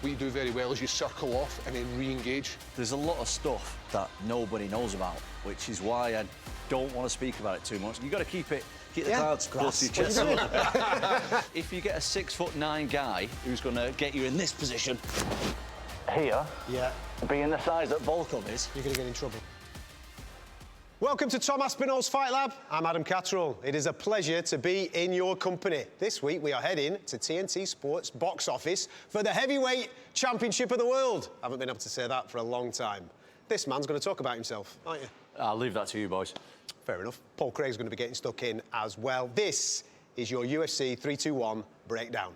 what you do very well is you circle off and then re-engage. There's a lot of stuff that nobody knows about, which is why I don't want to speak about it too much. You've got to keep the cards close to your chest. If you get a 6'9" guy who's going to get you in this position here, being the size that Volkov is, you're going to get in trouble. Welcome to Tom Aspinall's Fight Lab. I'm Adam Catterall. It is a pleasure to be in your company. This week we are heading to TNT Sports box office for the Heavyweight Championship of the World. I haven't been able to say that for a long time. This man's going to talk about himself, aren't you? I'll leave that to you, boys. Fair enough. Paul Craig's going to be getting stuck in as well. This is your UFC 321 breakdown.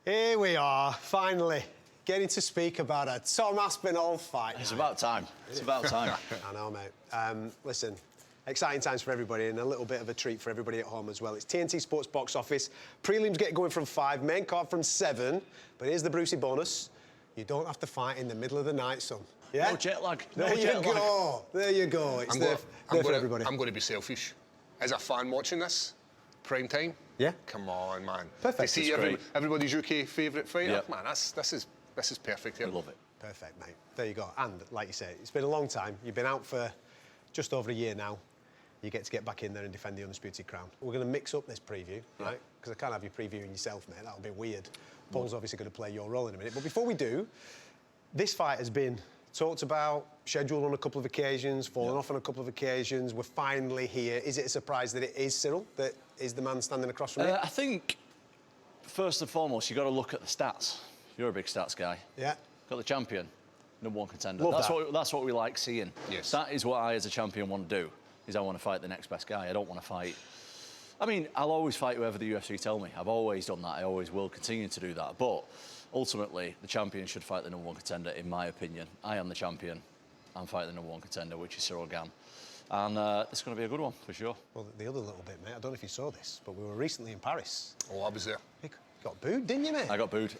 Here we are, finally, getting to speak about a Tom Aspinall fight. It's about time. It's about time. I know, mate. Listen, exciting times for everybody and a little bit of a treat for everybody at home as well. It's TNT Sports box office. Prelims get going from 5, main card from 7. But here's the Brucey bonus. You don't have to fight in the middle of the night, son. Yeah? No jet lag. There you go. There you go. It's there for everybody. I'm going to be selfish. As a fan watching this, prime time. Yeah. Come on, man. Perfect. To see everybody's UK favourite fighter, man, this is perfect here. I love it. Perfect, mate. There you go. And like you say, it's been a long time. You've been out for just over a year now. You get back in there and defend the undisputed crown. We're going to mix up this preview, right? Because I can't have you previewing yourself, mate. That'll be weird. Paul's obviously going to play your role in a minute. But before we do, this fight has been talked about, scheduled on a couple of occasions, fallen off on a couple of occasions. We're finally here. Is it a surprise that it is Ciryl that is the man standing across from you? I think, first and foremost, you've got to look at the stats. You're a big stats guy. Yeah. Got the champion, #1 contender. Love that's what we like seeing. Yes. That is what I, as a champion, want to do, is I want to fight the next best guy. I don't want to fight... I mean, I'll always fight whoever the UFC tell me. I've always done that. I always will continue to do that. But ultimately, the champion should fight the #1 contender, in my opinion. I am the champion. I'm fighting the #1 contender, which is Ciryl Gane. And it's going to be a good one, for sure. Well, the other little bit, mate, I don't know if you saw this, but we were recently in Paris. Oh, I was there. You got booed, didn't you, mate? I got booed.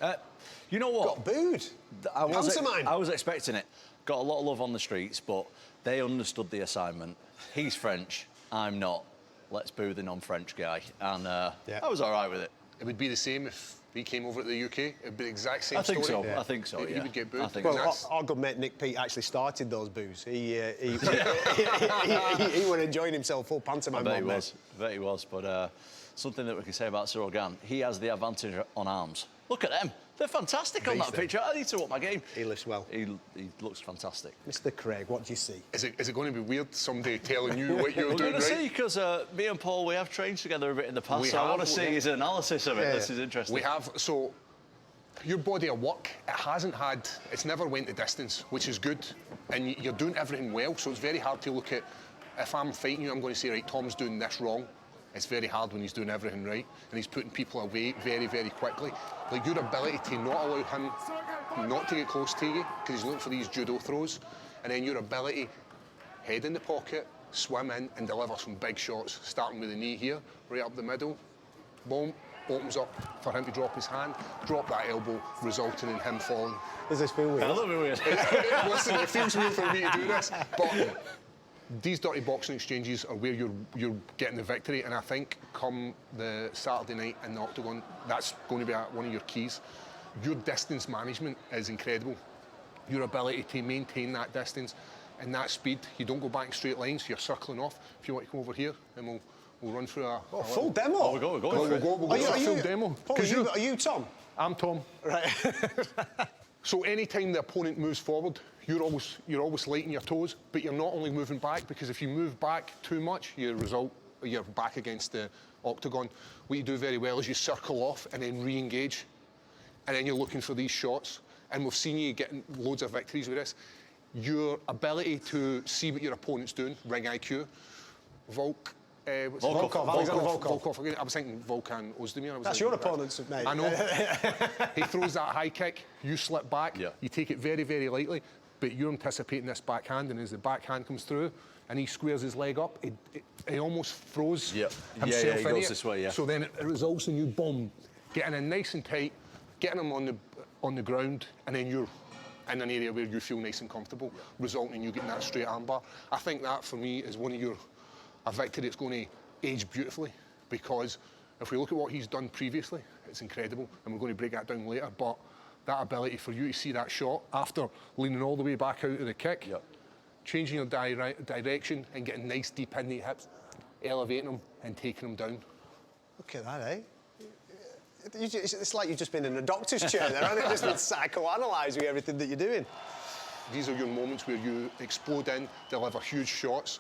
You know what? Got booed? I Pantomime. was expecting it. Got a lot of love on the streets, but they understood the assignment. He's French, I'm not. Let's boo the non-French guy. And I was all right with it. It would be the same if he came over to the UK. It'd be the exact same I think story. so. Yeah. I think so, He would get booed. I think Well, our good mate Nick Pete actually started those boos. He was enjoying himself full pantomime. I bet he was. But something that we can say about Ciryl Gane, he has the advantage on arms. Look at them. They're fantastic on that picture. I need to up my game. He lifts well. He looks fantastic. Mr. Craig, what do you see? Is it going to be weird, somebody telling you what you're We're doing going to right? see, because me and Paul, we have trained together a bit in the past, I want to see his analysis of it. Yeah. This is interesting. We have, so your body of work, it's never went the distance, which is good. And you're doing everything well, so it's very hard to look at, if I'm fighting you, I'm going to say, right, Tom's doing this wrong. It's very hard when he's doing everything right, and he's putting people away very, very quickly. Like, your ability to not allow him not to get close to you, because he's looking for these judo throws, and then your ability, head in the pocket, swim in and deliver some big shots, starting with the knee here, right up the middle, boom, opens up for him to drop his hand, drop that elbow, resulting in him falling. Does this feel weird? A little bit weird. Listen, it feels weird for me to do this, but these dirty boxing exchanges are where you're getting the victory, and I think come the Saturday night in the Octagon, that's going to be one of your keys. Your distance management is incredible. Your ability to maintain that distance and that speed. You don't go back in straight lines, you're circling off. If you want to come over here, then we'll run through a... full demo? Oh, we're going for it. We'll go for a full demo. Paul, are you Tom? I'm Tom. Right. So any time the opponent moves forward, you're always light on your toes, but you're not only moving back, because if you move back too much, you're back against the octagon. What you do very well is you circle off and then re-engage, and then you're looking for these shots. And we've seen you getting loads of victories with this. Your ability to see what your opponent's doing, ring IQ, Volkov. Alexander Volkov. I was thinking Volkan Ozdemir. That's your opponent's, mate. I know. He throws that high kick, you slip back, you take it very, very lightly, but you're anticipating this backhand, and as the backhand comes through and he squares his leg up, he almost throws himself he in goes it. This way, So then it results in you, boom, getting in nice and tight, getting him on the ground, and then you're in an area where you feel nice and comfortable, resulting in you getting that straight armbar. I think that, for me, is a victory that's going to age beautifully, because if we look at what he's done previously, it's incredible, and we're going to break that down later, but that ability for you to see that shot after leaning all the way back out of the kick, changing your direction and getting nice deep in the hips, elevating them and taking them down. Look at that, eh? It's like you've just been in a doctor's chair there, hasn't it? Just been psychoanalyzed with everything that you're doing. These are your moments where you explode in, deliver huge shots,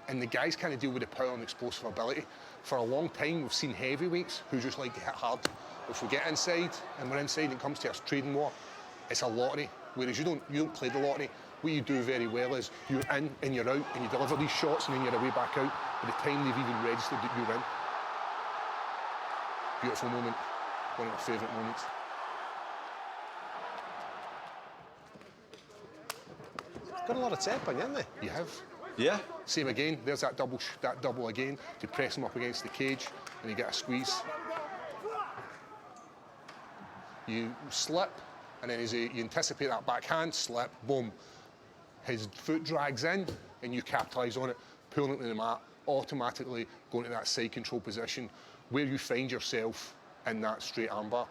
and the guys kind of deal with the power and explosive ability. For a long time, we've seen heavyweights who just like to hit hard. If we get inside, and we're inside and it comes to a trading war, it's a lottery. Whereas you don't play the lottery. What you do very well is you're in and you're out, and you deliver these shots and then you're away back out. By the time they've even registered that you're in. Beautiful moment. One of my favourite moments. Got a lot of tape on you, haven't they? You have. Yeah. Same again. There's that double again to press him up against the cage, and you get a squeeze. You slip, and then you anticipate that backhand, slip, boom. His foot drags in, and you capitalise on it, pulling it to the mat, automatically going to that side control position, where you find yourself in that straight armbar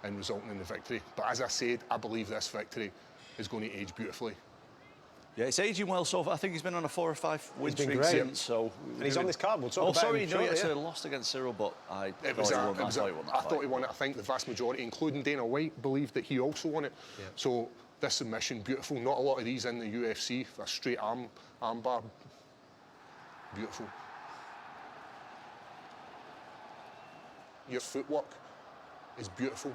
and resulting in the victory. But as I said, I believe this victory is going to age beautifully. Yeah, it's aging well so far. I think he's been on a 4 or 5 win streak since. So, and he's on this card. We'll talk about sorry, him. No, it's lost against Ciryl, but I thought he won that fight. I thought he won it. I think the vast majority, including Dana White, believed that he also won it. Yeah. So this submission, beautiful. Not a lot of these in the UFC. A straight armbar, beautiful. Your footwork is beautiful.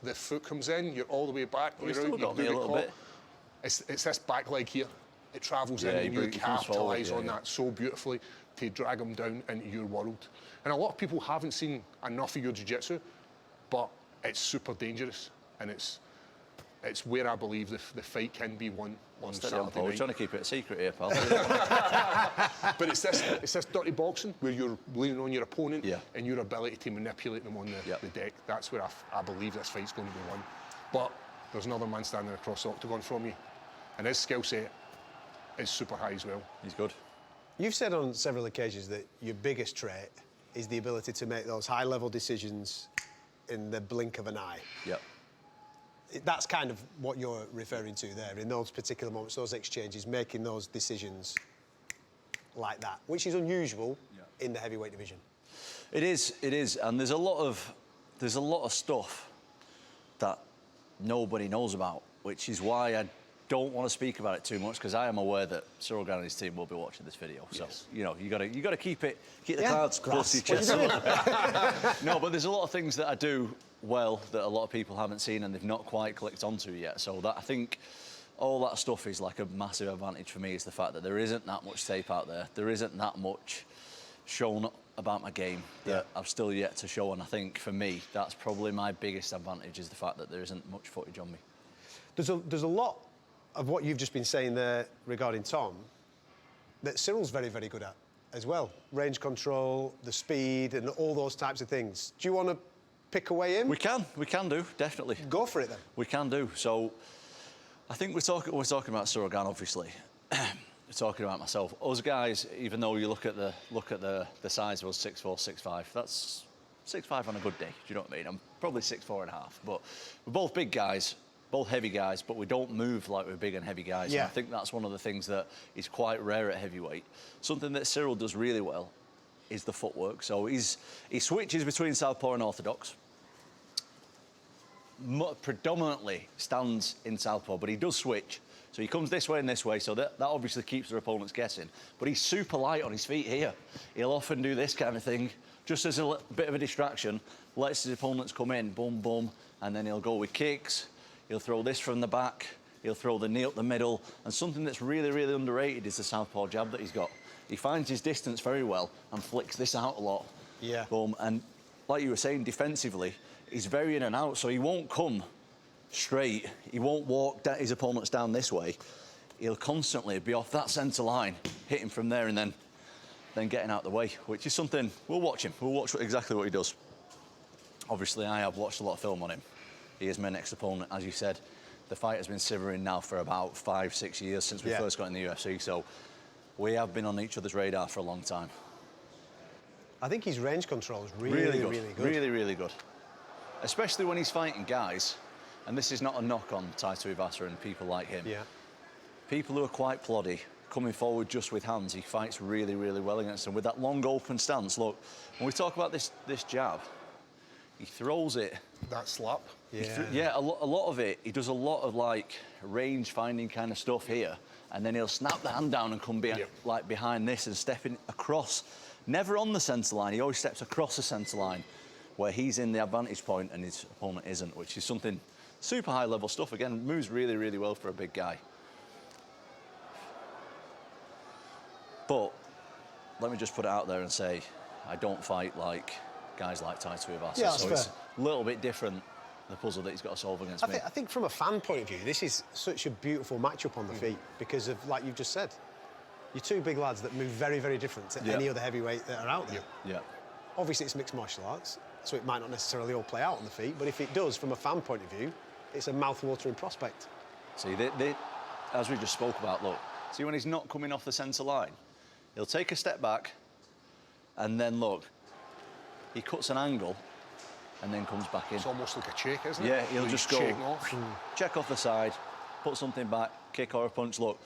The foot comes in, you're all the way back. Well, you're out, you do a little bit. It's this back leg here. It travels in, and you capitalise on that so beautifully to drag them down into your world. And a lot of people haven't seen enough of your jiu-jitsu, but it's super dangerous, and it's where I believe the fight can be won on Saturday night. We're trying to keep it a secret here, pal. But it's this dirty boxing where you're leaning on your opponent and your ability to manipulate them on the deck. That's where I believe this fight's going to be won. But there's another man standing across the octagon from you, and his skill set is super high as well. He's good. You've said on several occasions that your biggest trait is the ability to make those high-level decisions in the blink of an eye. Yep. That's kind of what you're referring to there, in those particular moments, those exchanges, making those decisions like that, which is unusual in the heavyweight division. It is, and there's a lot of stuff that nobody knows about, which is why I don't want to speak about it too much, because I am aware that Ciryl Gane and his team will be watching this video. So you know, you got to keep the cards close to your chest. No, but there's a lot of things that I do well that a lot of people haven't seen and they've not quite clicked onto yet. So that, I think all that stuff is like a massive advantage for me, is the fact that there isn't that much tape out there. There isn't that much shown about my game that I've still yet to show. And I think for me, that's probably my biggest advantage, is the fact that there isn't much footage on me. There's a lot of what you've just been saying there regarding Tom that Cyryl's very, very good at as well. Range control, the speed and all those types of things. Do you want to pick away him? We can do, definitely. Go for it then. We can do. So I think we're talking about Ciryl Gane, obviously. We're talking about myself. Us guys, even though you look at the size of us, 6'4", 6'5", that's 6'5" on a good day. Do you know what I mean? I'm probably 6'4.5", but we're both big guys, both heavy guys, but we don't move like we're big and heavy guys. Yeah. And I think that's one of the things that is quite rare at heavyweight. Something that Ciryl does really well is the footwork. So he switches between southpaw and orthodox. Predominantly stands in southpaw, but he does switch. So he comes this way and this way, so that obviously keeps their opponents guessing. But he's super light on his feet here. He'll often do this kind of thing, just as a bit of a distraction, lets his opponents come in, boom, boom, and then he'll go with kicks. He'll throw this from the back, he'll throw the knee up the middle, and something that's really, really underrated is the southpaw jab that he's got. He finds his distance very well and flicks this out a lot. Yeah. Boom, and like you were saying, defensively, he's very in and out, so he won't come straight. He won't walk his opponents down this way. He'll constantly be off that centre line, hitting from there and then getting out the way, which is something, we'll watch him. We'll watch exactly what he does. Obviously, I have watched a lot of film on him. he is my next opponent. As you said, the fight has been simmering now for about 5-6 years since we first got in the UFC, so we have been on each other's radar for a long time. I think his range control is really good. Really, really good. Especially when he's fighting guys, and this is not a knock on Taito Ivasa and people like him. Yeah. People who are quite ploddy, coming forward just with hands, he fights really, really well against them. With that long open stance, look, when we talk about this jab, he throws it. That slap. Yeah, a lot of it, he does a lot of like range finding kind of stuff here, and then he'll snap the hand down and come like behind this and stepping across. Never on the centre line, he always steps across the centre line where he's in the advantage point and his opponent isn't, which is something super high level stuff. Again, moves really, really well for a big guy. But let me just put it out there and say, I don't fight like guys like Taito Ivasa. Yeah, so it's a little bit different, the puzzle that he's got to solve against me. I think from a fan point of view, this is such a beautiful matchup on the feet because of, like you've just said, you're two big lads that move very, very different to any other heavyweight that are out there. Yeah. Obviously, it's mixed martial arts, so it might not necessarily all play out on the feet, but if it does, from a fan point of view, it's a mouth-watering prospect. See, as we just spoke about, look, see when he's not coming off the centre line, he'll take a step back, and then look, he cuts an angle, and then comes back in. It's almost like a check, isn't it? Yeah, he'll just go, off. check off the side, put something back, kick or a punch. Look,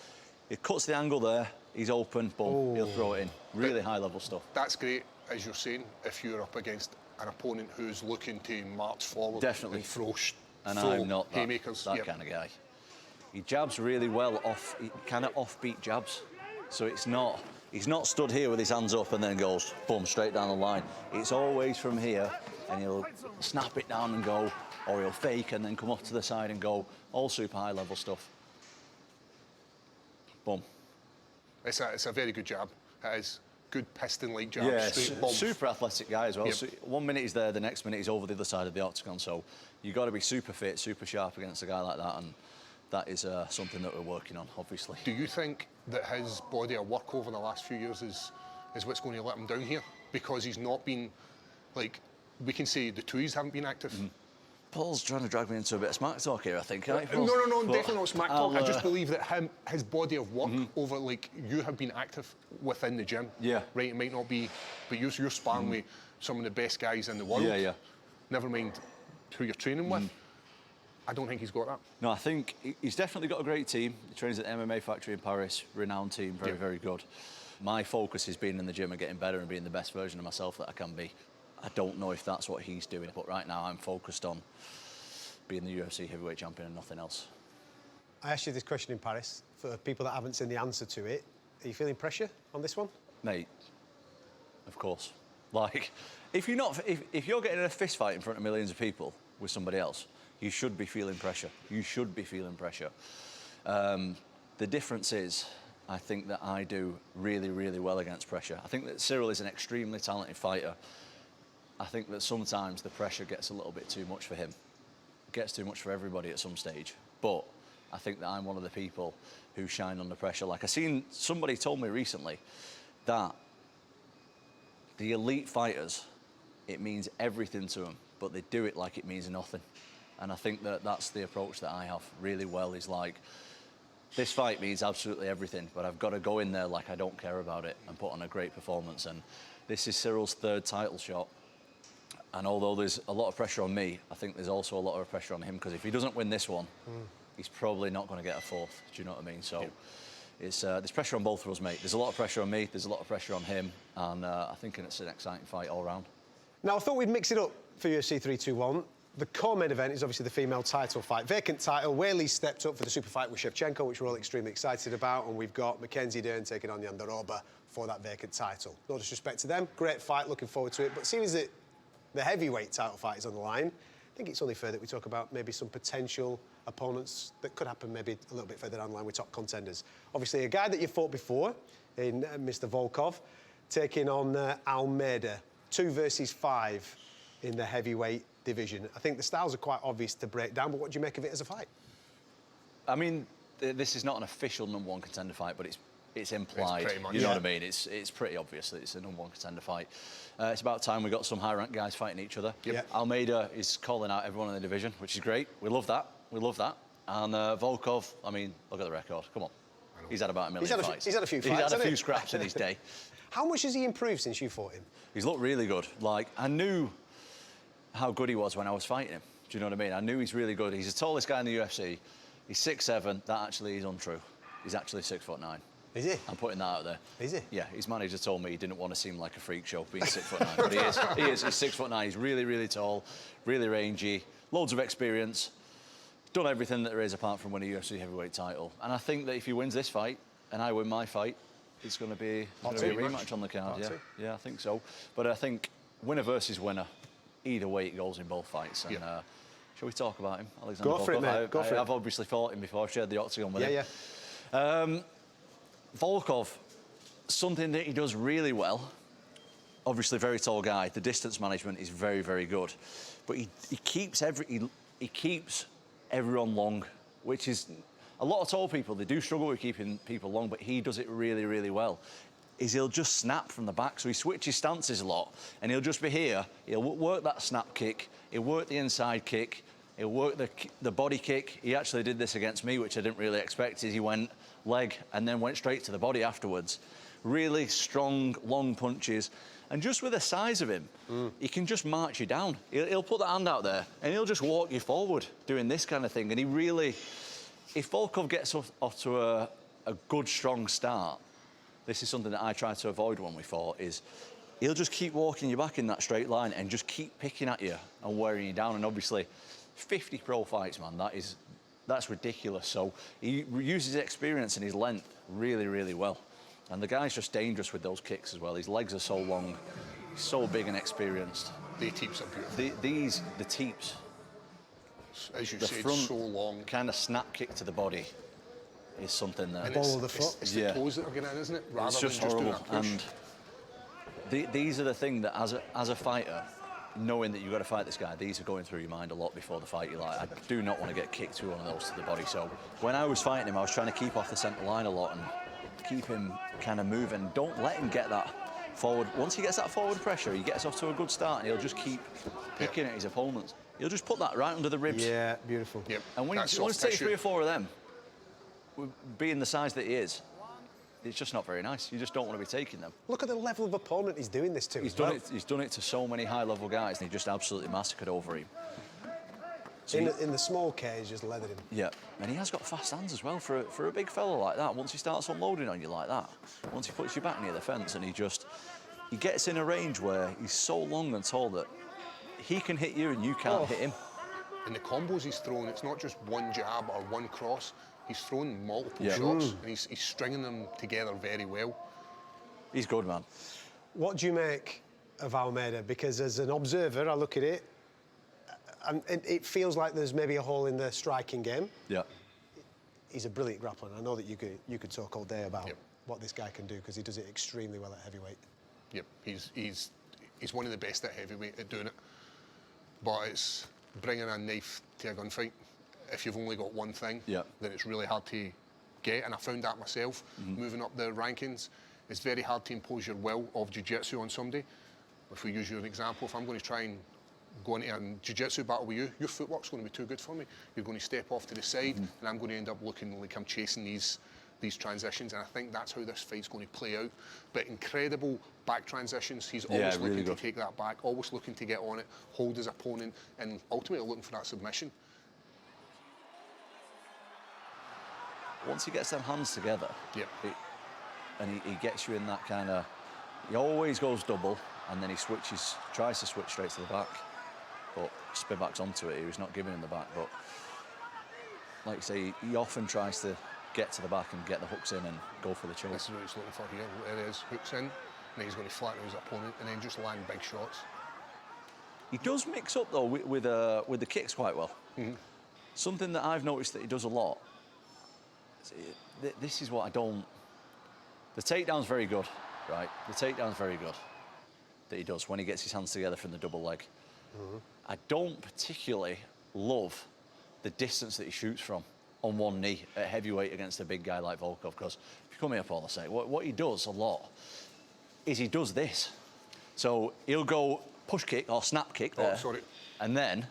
he cuts the angle there, he's open, boom, he'll throw it in. Really high-level stuff. That's great, as you're saying, if you're up against an opponent who's looking to march forward. Definitely. And throw I'm not haymakers. that kind of guy. He jabs really well off, kind of offbeat jabs. So he's not stood here with his hands up and then goes, boom, straight down the line. It's always from here, and he'll snap it down and go, or he'll fake and then come off to the side and go. All super high-level stuff. Boom. It's a very good jab. It is. Good piston-like jab. Yeah, straight super athletic guy as well. Yep. So 1 minute he's there, the next minute he's over the other side of the octagon. So you've got to be super fit, super sharp against a guy like that, and that is something that we're working on, obviously. Do you think that his body of work over the last few years is what's going to let him down here? Because he's not been, like, we can say the twos haven't been active. Paul's trying to drag me into a bit of smack talk here, I think. No, definitely not smack talk. I just believe that his body of work over, like, you have been active within the gym. Yeah. Right, it might not be, but you're sparring with some of the best guys in the world. Yeah. Never mind who you're training with. I don't think he's got that. No, I think he's definitely got a great team. He trains at the MMA factory in Paris, renowned team, very, very good. My focus is being in the gym and getting better and being the best version of myself that I can be. I don't know if that's what he's doing, but right now I'm focused on being the UFC Heavyweight Champion and nothing else. I asked you this question in Paris. For people that haven't seen the answer to it, are you feeling pressure on this one? Mate, of course. Like, if you're getting in a fist fight in front of millions of people with somebody else, you should be feeling pressure. You should be feeling pressure. The difference is, I think that I do really, really well against pressure. I think that Ciryl is an extremely talented fighter. I think that sometimes the pressure gets a little bit too much for him. It gets too much for everybody at some stage. But I think that I'm one of the people who shine under pressure. Like, somebody told me recently that the elite fighters, it means everything to them, but they do it like it means nothing. And I think that that's the approach that I have really well, is like, this fight means absolutely everything, but I've got to go in there like I don't care about it and put on a great performance. And this is Cyryl's third title shot. And although there's a lot of pressure on me, I think there's also a lot of pressure on him, because if he doesn't win this one, he's probably not going to get a fourth. Do you know what I mean? So there's pressure on both of us, mate. There's a lot of pressure on me, there's a lot of pressure on him, and I think it's an exciting fight all round. Now, I thought we'd mix it up for UFC 321. The core main event is obviously the female title fight. Vacant title. Weili stepped up for the super fight with Shevchenko, which we're all extremely excited about, and we've got Mackenzie Dern taking on Jandiroba for that vacant title. No disrespect to them. Great fight, looking forward to it. But seeing as that the heavyweight title fight is on the line, I think it's only fair that we talk about maybe some potential opponents that could happen maybe a little bit further down the line with top contenders. Obviously, a guy that you fought before in Mr. Volkov, taking on Almeida. 2 versus 5 in the heavyweight division. I think the styles are quite obvious to break down, but what do you make of it as a fight? I mean, this is not an official #1 contender fight, but it's implied. It's pretty much, you know what I mean? It's pretty obvious that it's a #1 contender fight. It's about time we got some high-ranked guys fighting each other. Yep. Almeida is calling out everyone in the division, which is great. We love that. We love that. And Volkov, I mean, look at the record. Come on. He's had about a million fights. He's had a few fights. He's had a hasn't few he? scraps in his day. How much has he improved since you fought him? He's looked really good. Like, I knew how good he was when I was fighting him. Do you know what I mean? I knew he's really good. He's the tallest guy in the UFC. He's 6'7". That actually is untrue. He's actually 6'9". Is he? I'm putting that out there. Is he? Yeah, his manager told me he didn't want to seem like a freak show being 6'9", but he is. He is. He's 6'9". He's really, really tall, really rangy, loads of experience. Done everything that there is apart from winning a UFC heavyweight title. And I think that if he wins this fight and I win my fight, it's going to be a rematch on the card. Yeah, yeah, I think so. But I think winner versus winner, either way it goes in both fights. And shall we talk about him, Alexander Volkov? Go for it, mate. Go for it. I've obviously fought him before. I've shared the octagon with him. Yeah. Volkov, something that he does really well. Obviously, very tall guy. The distance management is very, very good. But he keeps everyone long, which is a lot of tall people. They do struggle with keeping people long, but he does it really, really well. He'll just snap from the back, so he switches stances a lot, and he'll just be here. He'll work that snap kick. He'll work the inside kick. He'll work the body kick. He actually did this against me, which I didn't really expect. Is he went leg and then went straight to the body afterwards. Really strong, long punches. And just with the size of him, he can just march you down. He'll put that hand out there and he'll just walk you forward doing this kind of thing. And he really, if Volkov gets off to a good, strong start, this is something that I tried to avoid when we fought, is he'll just keep walking you back in that straight line and just keep picking at you and wearing you down. And obviously, 50 pro fights, man, that's ridiculous. So he uses his experience and his length really, really well. And the guy's just dangerous with those kicks as well. His legs are so long, he's so big and experienced. The teeps are beautiful. The teeps. As you the said, front so long. Kind of snap kick to the body is something that... And ball of the foot. It's the toes that are getting in, isn't it? Rather it's just than horrible. Just doing a push. And these are the things that, as a fighter, knowing that you've got to fight this guy, these are going through your mind a lot before the fight. You're like, I do not want to get kicked through one of those to the body. So when I was fighting him, I was trying to keep off the centre line a lot and keep him kind of moving. Don't let him get that forward. Once he gets that forward pressure, he gets off to a good start and he'll just keep picking at his opponents. He'll just put that right under the ribs. Yeah, beautiful. Yep. And when you take 3 or 4 of them, being the size that he is, it's just not very nice. You just don't want to be taking them. Look at the level of opponent he's doing this to. He's done it to so many high-level guys, and he just absolutely massacred over him. So in the small cage, just leathered him. Yeah, and he has got fast hands as well for a big fella like that. Once he starts unloading on you like that, once he puts you back near the fence, and he gets in a range where he's so long and tall that he can hit you and you can't hit him. And the combos he's throwing, it's not just one jab or one cross. He's throwing multiple shots, and he's stringing them together very well. He's good, man. What do you make of Almeida? Because as an observer, I look at it, and it feels like there's maybe a hole in the striking game. Yeah. He's a brilliant grappler. I know that you could talk all day about what this guy can do, because he does it extremely well at heavyweight. Yep, he's one of the best at heavyweight at doing it. But it's bringing a knife to a gunfight. If you've only got one thing, then it's really hard to get. And I found that myself, moving up the rankings. It's very hard to impose your will of jiu-jitsu on somebody. If we use your example, if I'm going to try and go into a jiu-jitsu battle with you, your footwork's going to be too good for me. You're going to step off to the side, and I'm going to end up looking like I'm chasing these transitions, and I think that's how this fight's going to play out. But incredible back transitions. He's always looking to take that back, always looking to get on it, hold his opponent, and ultimately looking for that submission. Once he gets them hands together, and he gets you in that kind of... He always goes double, and then he tries to switch straight to the back, but Spivak's onto it. He was not giving him the back, but like you say, he often tries to get to the back and get the hooks in and go for the choke. This is what he's looking for here. There it is, hooks in, and then he's going to flatten his opponent and then just land big shots. He does mix up, though, with the kicks quite well. Something that I've noticed that he does a lot. This is what I don't... The takedown's very good, right? The takedown's very good that he does when he gets his hands together from the double leg. I don't particularly love the distance that he shoots from. on one knee at heavyweight against a big guy like Volkov, because if you come here, Paul, I say, what he does a lot is he does this. So he'll go push kick or snap kick there, and then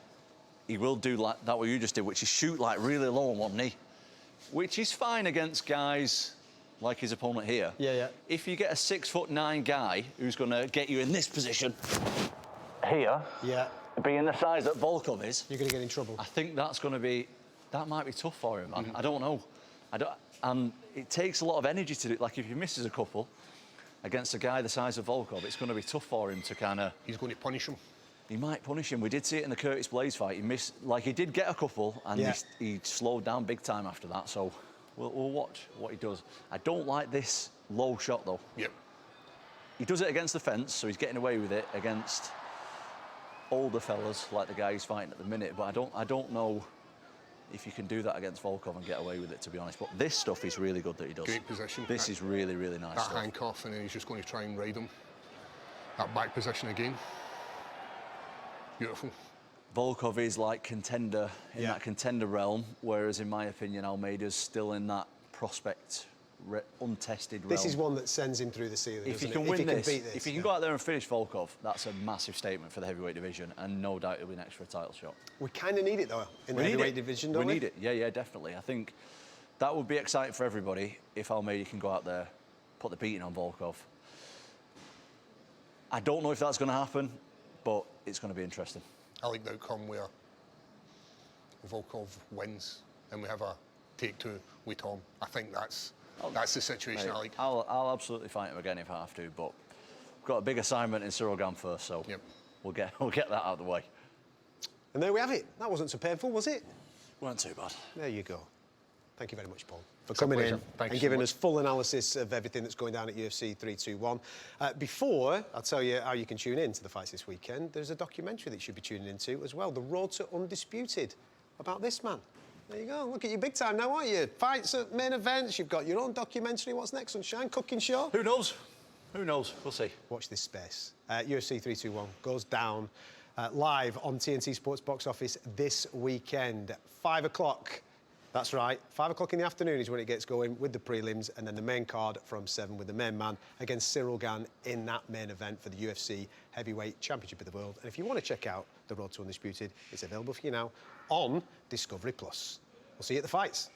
he will do like that what you just did, which is shoot like really low on one knee, which is fine against guys like his opponent here. Yeah, yeah. If you get a 6'9" guy who's going to get you in this position here, yeah, being the size that Volkov is, you're going to get in trouble. I think that might be tough for him, man. I don't know. And it takes a lot of energy to do it. Like, if he misses a couple against a guy the size of Volkov, it's going to be tough for him to kind of... He's going to punish him. He might punish him. We did see it in the Curtis Blades fight. He missed... Like, he did get a couple, and he slowed down big time after that, so we'll watch what he does. I don't like this low shot, though. Yep. He does it against the fence, so he's getting away with it against older fellas, like the guy he's fighting at the minute, but I don't know if you can do that against Volkov and get away with it, to be honest. But this stuff is really good that he does. Great position. This is really, really nice that stuff. handcuff, and then he's just going to try and ride him. That back position again. Beautiful. Volkov is like contender in that contender realm, whereas in my opinion, Almeida's still in that prospect, untested realm. This is one that sends him through the ceiling. If he can win this, if he can go out there and finish Volkov, that's a massive statement for the heavyweight division, and no doubt he'll be next for a title shot. We kind of need it though in the heavyweight division, don't we? We need it. Yeah, definitely. I think that would be exciting for everybody if Almeida can go out there, put the beating on Volkov. I don't know if that's going to happen, but it's going to be interesting. I like the outcome where Volkov wins and we have a take two with Tom. I think that's the situation I like. I'll absolutely fight him again if I have to, but we've got a big assignment in Ciryl Gane first, so we'll get that out of the way. And there we have it. That wasn't so painful, was it? Weren't too bad. There you go. Thank you very much, Paul, for coming in and giving us full analysis of everything that's going down at UFC 321. Before I tell you how you can tune in to the fights this weekend, there's a documentary that you should be tuning into as well, The Road to Undisputed, about this man. There you go. Look at you big time now, aren't you? Fights at main events, you've got your own documentary. What's next, Sunshine? Cooking show? Who knows? Who knows? We'll see. Watch this space. UFC 321 goes down live on TNT Sports Box Office this weekend, 5 o'clock. That's right, 5 o'clock in the afternoon is when it gets going with the prelims, and then the main card from 7 with the main man against Ciryl Gane in that main event for the UFC Heavyweight Championship of the World. And if you want to check out The Road to Undisputed, it's available for you now on Discovery+. We'll see you at the fights.